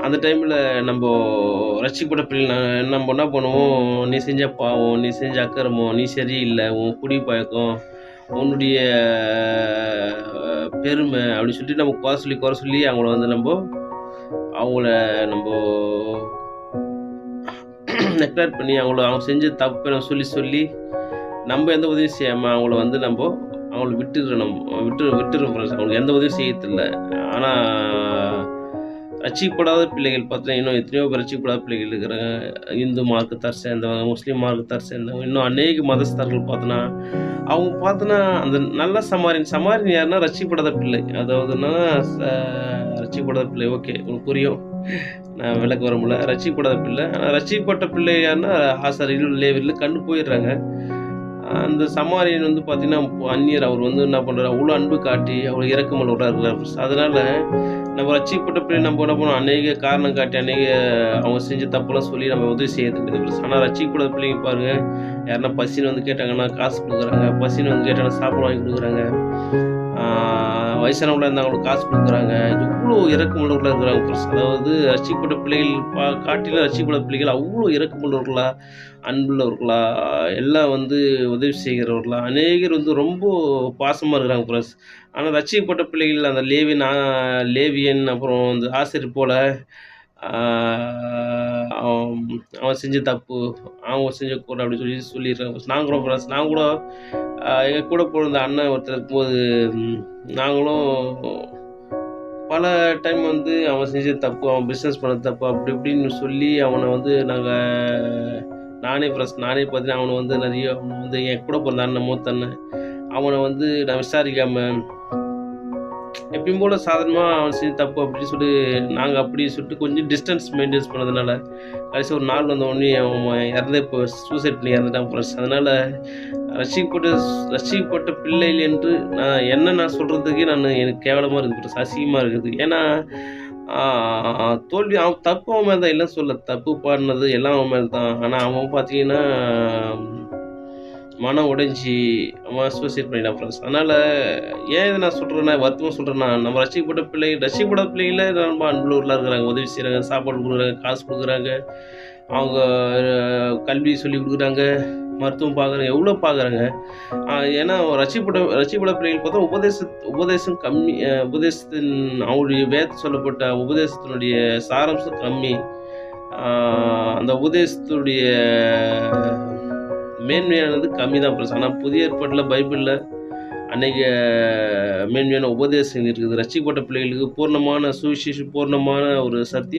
அந்த டைமில் நம்ம ரட்சிக்கப்பட்ட பிள்ளை நம்ம என்ன பண்ணுவோம், நீ செஞ்ச பாவம், நீ செஞ்ச அக்கிரமம், நீ சரியில்லை, உன் குடி பழக்கம், உன்னுடைய பெருமை அப்படின்னு சொல்லிட்டு நம்ம குறை சொல்லி அவங்கள வந்து அவங்கள நம்ம நெக்லெக்ட் பண்ணி அவங்க செஞ்ச தப்பை சொல்லி நம்ம எந்த உதவியும் செய்யாமல் அவங்கள வந்து அவங்கள விட்டுறோம் ஃப்ரெண்ட்ஸ். அவங்களுக்கு எந்த உதவியும் செய்யறதில்லை. ஆனால் ரட்சிக்கப்படாத பிள்ளைகள் பார்த்தீங்கன்னா இன்னும் எத்தனையோ பேர் ரட்சிக்கப்படாத பிள்ளைகள் இருக்கிறாங்க. இந்து மார்க்கத்தார் சேர்ந்தவங்க, முஸ்லீம் மார்க்கத்தார் சேர்ந்தவங்க, இன்னும் அநேக மதஸ்தர்கள் பார்த்தோன்னா அவங்க பார்த்தோன்னா அந்த நல்ல சமாரியன் யாருன்னா ரட்சிக்கப்படாத பிள்ளை. அதாவதுன்னா ரட்சிக்கப்படாத பிள்ளை. ஓகே, உங்களுக்கு புரியும், நான் விளக்கு வர முடியல. ரட்சிக்கப்படாத பிள்ளை. ஆனால் ரட்சிக்கப்பட்ட பிள்ளை யாருன்னா ஆசாரியர்கள் லேவியர்கள் கண்டு போயிடுறாங்க. அந்த சமாரியன் வந்து பார்த்தீங்கன்னா அந்நியர். அவர் வந்து என்ன பண்ணுறாரு, அவ்வளோ அன்பு காட்டி அவ்வளோ இறக்கமல் இருக்கிறார். அதனால் நம்ம ரட்சிக்கப்பட்ட பிள்ளை நம்ம என்ன பண்ணுவோம், அநேக காரணம் காட்டி அவங்க செஞ்ச தப்பெல்லாம் சொல்லி நம்ம உதவி செய்யறதுக்கு. ஆனால் ரட்சிக்கப்படாத பிள்ளைங்க பாருங்கள், யாருன்னா பசின்னு வந்து கேட்டாங்கன்னா காசு கொடுக்குறாங்க, பசின்னு வந்து கேட்டாங்கன்னா சாப்பாடு வாங்கி கொடுக்குறாங்க, வயசானவங்களா இருந்தவங்களுக்கு காசு கொடுக்குறாங்க. இவ்வளோ இறக்கமுள்ளவர்களாக இருக்கிறாங்க. அதாவது ரட்சிக்கப்பட்ட பிள்ளைகள் காட்டிலும் ரட்சிக்கப்பட்ட பிள்ளைகள் அவ்வளோ இறக்கமுள்ளவர்களா, அன்புள்ளவர்களா, எல்லாம் வந்து உதவி செய்கிறவர்களா, அநேகர் வந்து ரொம்ப பாசமாக இருக்கிறாங்க ஃப்ரெண்ட்ஸ். ஆனால் ரட்சிக்கப்பட்ட பிள்ளைகள் அந்த லேவியன் அப்புறம் அந்த ஆசிரியர் போல் அவன் செஞ்ச தப்பு, அவங்க செஞ்ச கூட அப்படி சொல்லிடுறாங்க. நாங்கள் கூட எங்கள் கூட பிறந்த அண்ணன் ஒருத்தர் இருக்கும்போது நாங்களும் பல டைம் வந்து அவன் செஞ்ச தப்பு, அவன் பிஸ்னஸ் பண்ண தப்பு அப்படி இப்படின்னு சொல்லி அவனை வந்து நானே பார்த்தீங்கன்னா அவனை வந்து என் கூட பிறந்த அண்ணன் மூத்த அண்ணன் அவனை வந்து நான் விசாரிக்காமல் எப்பயும் போல் சாதாரணமாக அவன் செஞ்ச தப்பு அப்படின்னு சொல்லி நாங்கள் அப்படி சொல்லிட்டு கொஞ்சம் டிஸ்டன்ஸ் மெயின்டைன்ஸ் பண்ணதுனால கடைசி ஒரு நாள் வந்த உடனே அவன் இப்போ சூசைட் பண்ணி இறந்துட்டான் ஃப்ரெண்ட்ஸ். அதனால் ரட்சிக்கப்பட்ட பிள்ளைகள் என்று நான் சொல்கிறதுக்கே எனக்கு கேவலமாக இருக்குது, அசிங்கமாக இருக்குது. ஏன்னா தோல்வி அவன் தப்பு அவன் மேலே தான், எல்லாம் சொல்ல தப்பு பாடினது எல்லாம் அவன் மேலே தான். ஆனால் அவன் பார்த்தீங்கன்னா மனம் உடைஞ்சி அவன் சூசைட் பண்ணிட்டான் ஃப்ரெண்ட்ஸ். அதனால் ஏன் இதை நான் சொல்கிறேன்னா, வருத்தமாக சொல்கிறேன்னா, நம்ம ரட்சிக்கப்பட்ட பிள்ளைகள ரொம்ப அன்புள்ளவர்களாக இருக்கிறாங்க, உதவி செய்கிறாங்க, சாப்பாடு கொடுக்குறாங்க, காசு கொடுக்குறாங்க, அவங்க கல்வி சொல்லி கொடுக்குறாங்க, மருத்துவம் பார்க்குறாங்க, எவ்வளோ பார்க்குறாங்க. ஏன்னா ரட்சிக்கப்பட்ட பிள்ளைகள் பார்த்தா உபதேசம் கம்மி, அவங்களுடைய வேதத்தில் சொல்லப்பட்ட உபதேசத்தினுடைய சாராம்சம் கம்மி, அந்த உபதேசத்துடைய மேன்மையானது கம்மி தான் ஃப்ரெண்ட்ஸ். ஆனால் புதிய ஏற்பாட்டில் பைபிளில் அநேக மேன்மையான உபதேசம் இருக்குது. ரட்சிக்கப்பட்ட பிள்ளைகளுக்கு பூர்ணமான சுவிசேஷம், பூர்ணமான ஒரு சத்தியம்